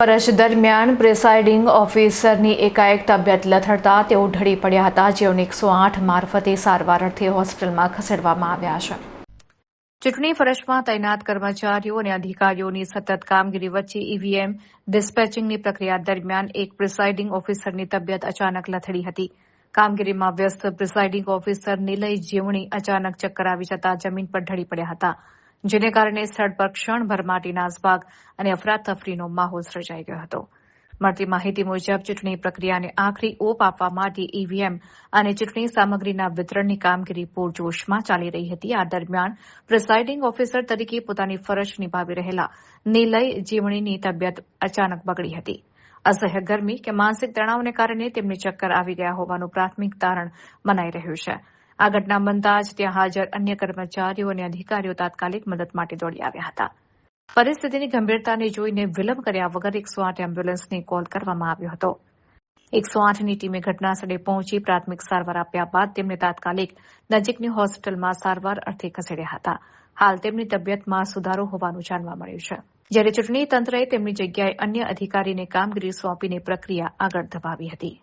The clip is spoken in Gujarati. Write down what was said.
ફરજ દરમિયાન પ્રિસાઇડિંગ ઓફિસરની એકાએક તબિયત લથડતા તેઓ ઢળી પડ્યા હતા, જેઓને 108 મારફતે સારવાર અર્થે હોસ્પિટલમાં ખસેડવામાં આવ્યા છે. ચૂંટણી ફરજમાં તૈનાત કર્મચારીઓ અને અધિકારીઓની સતત કામગીરી વચ્ચે ઈવીએમ ડિસ્પેચિંગની પ્રક્રિયા દરમિયાન એક પ્રિસાઇડિંગ ઓફિસરની તબિયત અચાનક લથડી હતી. કામગીરીમાં વ્યસ્ત પ્રિસાઇડિંગ ઓફિસર નિલય જીવણી અચાનક ચક્કર આવી જતા જમીન પર ઢળી પડ્યા હતા, જેને કારણે સ્થળ પર ક્ષણભર માટે નાસભાગ અને અફરાતફરીનો માહોલ સર્જાઈ ગયો હતો. મળતી માહિતી મુજબ ચૂંટણી પ્રક્રિયાને આખરી ઓપ આપવા માટે ઈવીએમ અને ચૂંટણી સામગ્રીના વિતરણની કામગીરી પૂરજોશમાં ચાલી રહી હતી. આ દરમિયાન પ્રિસાઇડિંગ ઓફિસર તરીકે પોતાની ફરજ નિભાવી રહેલા નિલય જીવણીની તબિયત અચાનક બગડી હતી. અસહ્ય ગરમી કે માનસિક તણાવને કારણે તેમને ચક્કર આવી ગયા હોવાનું પ્રાથમિક તારણ મનાઈ રહ્યું છે. આ ઘટના બનતા જ ત્યાં હાજર અન્ય કર્મચારીઓ અને અધિકારીઓ તાત્કાલિક મદદ માટે દોડી આવ્યા હતા. પરિસ્થિતિની ગંભીરતાને જોઈને વિલંબ કર્યા વગર 108 એમ્બ્યુલન્સને કોલ કરવામાં આવ્યો હતો. 108ની ટીમે ઘટનાસ્થળે પહોંચી પ્રાથમિક સારવાર આપ્યા બાદ તેમને તાત્કાલિક નજીકની હોસ્પિટલમાં સારવાર અર્થે ખસેડ્યા હતા. હાલ તેમની તબિયતમાં સુધારો હોવાનું જાણવા મળ્યું છે, જ્યારે ચૂંટણી તંત્રએ તેમની જગ્યાએ અન્ય અધિકારીને કામગીરી સોંપીને પ્રક્રિયા આગળ ધપાવી હતી.